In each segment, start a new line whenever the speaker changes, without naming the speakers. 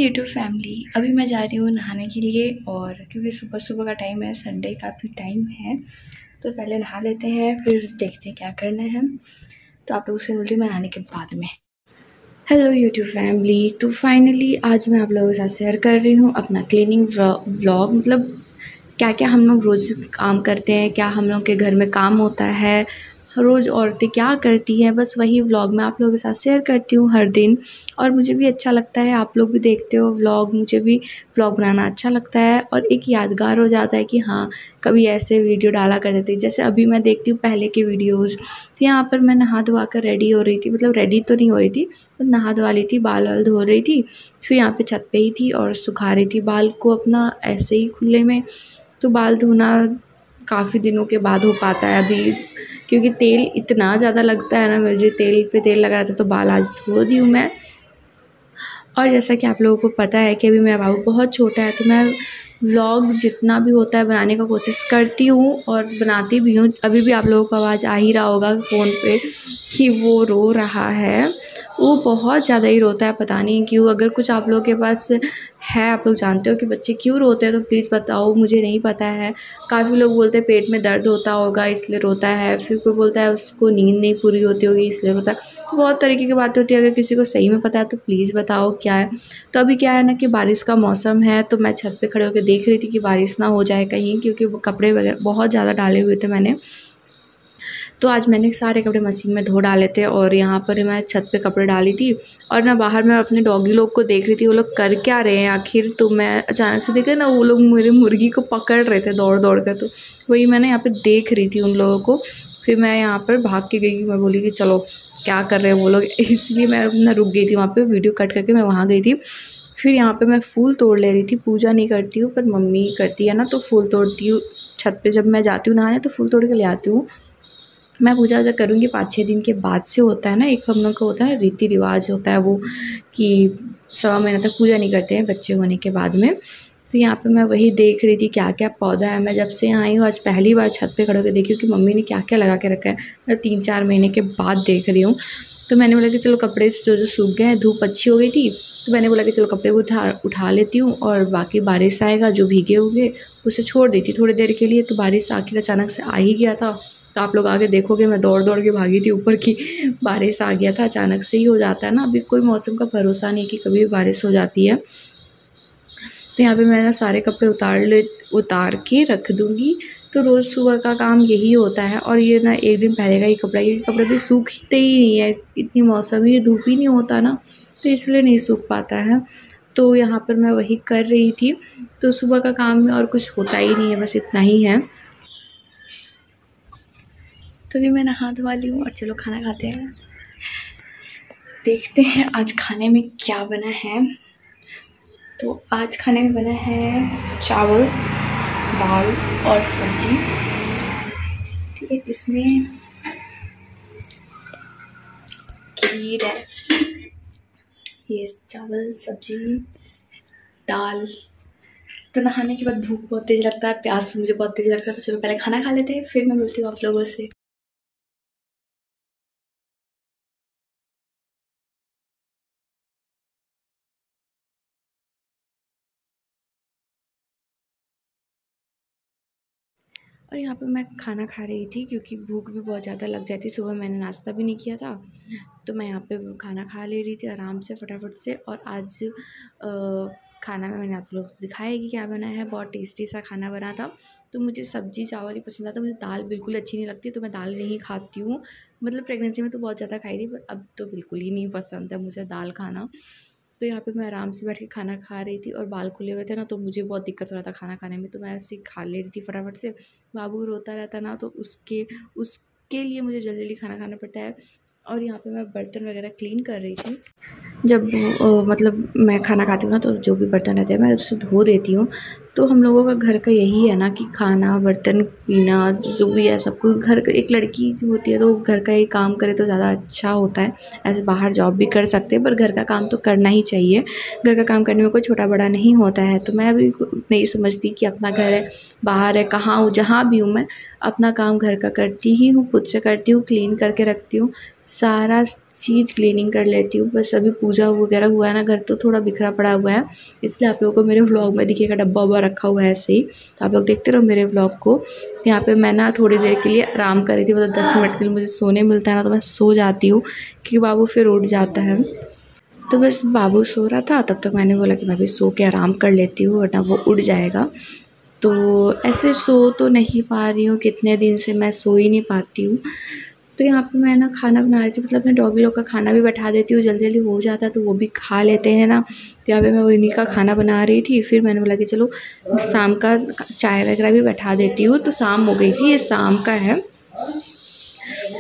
YouTube family, अभी मैं जा रही हूँ नहाने के लिए। और क्योंकि सुबह सुबह का टाइम है, संडे का भी टाइम है, तो पहले नहा लेते हैं, फिर देखते हैं क्या करना है। तो आप लोगों से मिलती हूँ मैं नहाने के बाद में। हेलो यूट्यूब फैमिली, तो फाइनली आज मैं आप लोगों के साथ शेयर कर रही हूँ अपना क्लीनिंग व्लॉग। मतलब क्या क्या हम लोग रोज़ काम करते हैं, क्या हम लोग के घर में काम होता है, रोज़ औरतें क्या करती हैं, बस वही व्लॉग मैं आप लोगों के साथ शेयर करती हूँ हर दिन। और मुझे भी अच्छा लगता है, आप लोग भी देखते हो व्लॉग, मुझे भी व्लॉग बनाना अच्छा लगता है। और एक यादगार हो जाता है कि हाँ, कभी ऐसे वीडियो डाला करती थी। जैसे अभी मैं देखती हूँ पहले के वीडियोज़, तो यहाँ पर मैं नहा धोवा कर रेडी हो रही थी, मतलब रेडी तो नहीं हो रही थी, तो नहा धोवा ली थी, बाल वाल धो रही थी। फिर यहाँ पे छत पे ही थी और सुखा रही थी बाल को अपना ऐसे ही खुले में। तो बाल धोना काफ़ी दिनों के बाद हो पाता है अभी, क्योंकि तेल इतना ज़्यादा लगता है ना, मुझे तेल पे तेल लगा था, तो बाल आज धो दी हूँ मैं। और जैसा कि आप लोगों को पता है कि अभी मेरा बाबू बहुत छोटा है, तो मैं व्लॉग जितना भी होता है बनाने का कोशिश करती हूँ और बनाती भी हूँ। अभी भी आप लोगों को आवाज़ आ ही रहा होगा फ़ोन पे कि वो रो रहा है, वो बहुत ज़्यादा ही रोता है, पता नहीं क्यों। अगर कुछ आप लोगों के पास है, आप लोग जानते हो कि बच्चे क्यों रोते हैं, तो प्लीज़ बताओ, मुझे नहीं पता है। काफ़ी लोग बोलते हैं पेट में दर्द होता होगा इसलिए रोता है, फिर कोई बोलता है उसको नींद नहीं पूरी होती होगी इसलिए रोता है। तो बहुत तरीके की बातें होती है, अगर किसी को सही में पता है तो प्लीज़ बताओ क्या है। तो अभी क्या है ना कि बारिश का मौसम है, तो मैं छत पे खड़े होकर देख रही थी कि बारिश ना हो जाए कहीं, क्योंकि वो कपड़े वगैरह बहुत ज़्यादा डाले हुए थे मैंने। तो आज मैंने सारे कपड़े मशीन में धो डाले थे और यहाँ पर मैं छत पे कपड़े डाली थी। और ना बाहर मैं अपने डॉगी लोग को देख रही थी, वो लोग कर क्या रहे हैं आखिर। तो मैं अचानक से देखा ना, वो लोग मेरी मुर्गी को पकड़ रहे थे दौड़ दौड़ कर, तो वही मैंने यहाँ पे देख रही थी उन लोगों को। फिर मैं यहाँ पर भाग के गई, मैं बोली कि चलो क्या कर रहे हैं वो लोग, इसलिए मैं अपना रुक गई थी वहाँ पर, वीडियो कट करके मैं वहाँ गई थी। फिर यहाँ पे मैं फूल तोड़ ले रही थी, पूजा नहीं करती हूँ पर मम्मी करती है ना, तो फूल तोड़ती हूँ। छत पे जब मैं जाती हूँ नहाने तो फूल तोड़ के ले आती हूँ। मैं पूजा वूजा करूँगी 5-6 दिन के बाद से होता है ना, एक हम लोग का होता है रीति रिवाज होता है वो, कि 1.25 महीना तक पूजा नहीं करते हैं बच्चे होने के बाद में। तो यहाँ पे मैं वही देख रही थी क्या क्या पौधा है। मैं जब से यहाँ आई हूँ आज पहली बार छत पे खड़े होकर देखी हूँ कि मम्मी ने क्या क्या लगा के रखा है। मैं 3-4 महीने के बाद देख रही हूँ। तो मैंने बोला कि चलो कपड़े जो जो सूख गए हैं, धूप अच्छी हो गई थी, तो मैंने बोला कि चलो कपड़े उठा लेती हूँ, और बाकी बारिश आएगा जो भीगे होंगे उसे छोड़ देती थोड़ी देर के लिए। तो बारिश आखिर अचानक से आ ही गया था, तो आप लोग आगे देखोगे मैं दौड़ दौड़ के भागी थी ऊपर की, बारिश आ गया था। अचानक से ही हो जाता है ना, अभी कोई मौसम का भरोसा नहीं कि कभी भी बारिश हो जाती है। तो यहाँ पे मैं ना सारे कपड़े उतार के रख दूँगी। तो रोज़ सुबह का काम यही होता है। और ये ना एक दिन पहले का ही कपड़ा, ये कपड़े भी सूखते ही नहीं है, इतनी मौसम ही धूप ही नहीं होता ना, तो इसलिए नहीं सूख पाता है। तो यहाँ पर मैं वही कर रही थी। तो सुबह का काम में और कुछ होता ही नहीं है, बस इतना ही है। तो भी मैं नहा धोवा ली हूँ और चलो खाना खाते हैं। देखते हैं आज खाने में क्या बना है। तो आज खाने में बना है चावल, दाल और सब्जी। ठीक है, इसमें खीर है, ये चावल सब्जी दाल। तो नहाने के बाद भूख बहुत तेज़ लगता है, प्यास मुझे बहुत तेज़ लगता है, तो चलो पहले खाना खा लेते हैं, फिर मैं मिलती हूँ आप लोगों से। और यहाँ पे मैं खाना खा रही थी क्योंकि भूख भी बहुत ज़्यादा लग जाती, सुबह मैंने नाश्ता भी नहीं किया था। तो मैं यहाँ पे खाना खा ले रही थी आराम से फटाफट से। और आज खाना में मैंने आप लोग को दिखाया कि क्या बना है, बहुत टेस्टी सा खाना बना था। तो मुझे सब्ज़ी चावल ही पसंद आता, मुझे दाल बिल्कुल अच्छी नहीं लगती, तो मैं दाल नहीं खाती हूँ। मतलब प्रेगनेंसी में तो बहुत ज़्यादा खाई थी, पर अब तो बिल्कुल ही नहीं पसंद है मुझे दाल खाना। तो यहाँ पे मैं आराम से बैठ के खाना खा रही थी और बाल खुले हुए थे ना, तो मुझे बहुत दिक्कत हो रहा था खाना खाने में, तो मैं ऐसे ही खा ले रही थी फटाफट से। बाबू रोता रहता ना, तो उसके लिए मुझे जल्दी जल्दी खाना खाना पड़ता है। और यहाँ पे मैं बर्तन वगैरह क्लीन कर रही थी। जब मतलब मैं खाना खाती हूँ ना, तो जो भी बर्तन रहते हैं मैं उससे धो देती हूँ। तो हम लोगों का घर का यही है ना कि खाना बर्तन पीना जो भी है सब कुछ घर का, एक लड़की जो होती है तो घर का ही काम करे तो ज़्यादा अच्छा होता है। ऐसे बाहर जॉब भी कर सकते हैं, पर घर का काम तो करना ही चाहिए। घर का काम करने में कोई छोटा बड़ा नहीं होता है। तो मैं भी नहीं समझती कि अपना घर है बाहर है, कहाँ हूँ, जहाँ भी हूँ मैं अपना काम घर का करती ही हूँ, खुद से करती हूँ, क्लीन करके रखती हूँ, सारा चीज़ क्लीनिंग कर लेती हूँ। बस अभी पूजा वगैरह हुआ है ना, घर तो थोड़ा बिखरा पड़ा हुआ है, इसलिए आप लोगों को मेरे व्लॉग में दिखेगा डब्बा वब्बा रखा हुआ है ऐसे ही। तो आप लोग देखते रहो मेरे व्लॉग को। यहाँ पे मैं ना थोड़ी देर के लिए आराम कर रही थी, मतलब 10 मिनट के लिए मुझे सोने मिलता है ना, तो मैं सो जाती हूँ क्योंकि बाबू फिर उठ जाता है। तो बस बाबू सो रहा था, तब तक मैंने बोला कि मैं भी सो के आराम कर लेती हूँ वरना वो उठ जाएगा। तो ऐसे सो तो नहीं पा रही हूँ, कितने दिन से मैं सो ही नहीं पाती हूँ। तो यहाँ पे मैं ना खाना बना रही थी, मतलब अपने डॉगी लोग का खाना भी बैठा देती हूँ, जल्दी जल्दी हो जाता है तो वो भी खा लेते हैं ना। तो यहाँ पे मैं उन्हीं का खाना बना रही थी, फिर मैंने बोला कि चलो शाम का चाय वगैरह भी बैठा देती हूँ। तो शाम हो गई थी, ये शाम का है।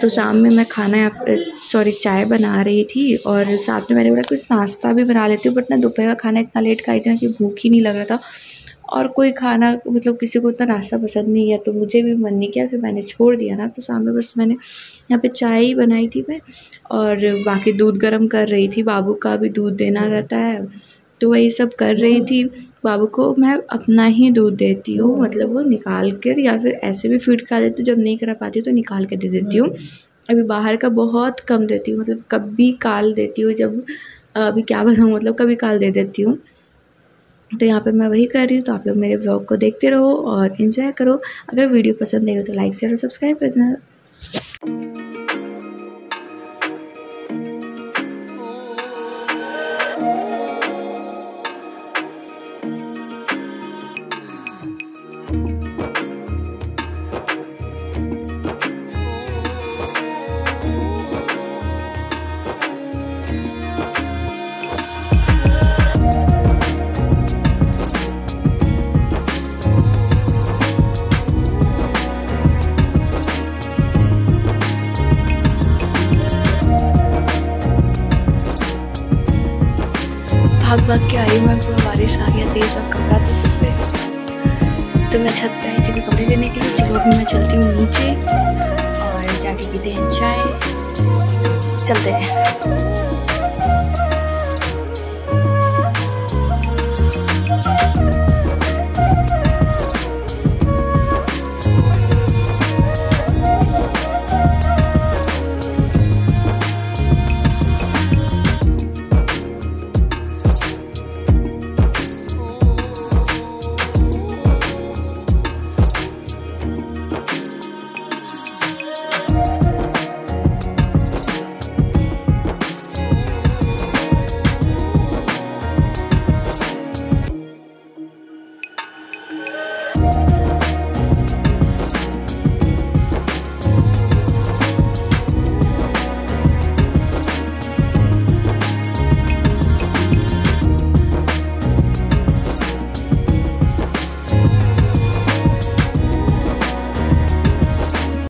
तो शाम में मैं खाना चाय बना रही थी और साथ में मैंने बोला कुछ नाश्ता भी बना लेती हूँ। बट ना दोपहर का खाना इतना लेट खाई थी ना कि भूख ही नहीं लग रहा था, और कोई खाना मतलब किसी को इतना नाश्ता पसंद नहीं है, तो मुझे भी मन नहीं किया, फिर मैंने छोड़ दिया ना। तो शाम में बस मैंने यहाँ पे चाय ही बनाई थी मैं, और बाकी दूध गर्म कर रही थी, बाबू का भी दूध देना रहता है तो वही सब कर रही थी। बाबू को मैं अपना ही दूध देती हूँ, मतलब वो निकाल कर या फिर ऐसे भी फीड करा देती हूँ, जब नहीं करा पाती हूँ तो निकाल के दे देती हूँ। अभी बाहर का बहुत कम देती हूँ, मतलब कभी काल देती हूँ, जब अभी क्या बताऊँ, मतलब कभी काल दे देती हूँ। तो यहाँ पे मैं वही कर रही हूँ। तो आप लोग मेरे ब्लॉग को देखते रहो और इन्जॉय करो। अगर वीडियो पसंद आएगा तो लाइक शेयर और सब्सक्राइब कर देना। भाग के आई मैं, पूरा बारिश आ गया तेज, अब कपड़ा तो छत पे, तो मैं छत पे आई थी कपड़े देने के लिए। चलो अभी मैं चलती हूँ नीचे और जाके पीते हैं चाय, चलते हैं।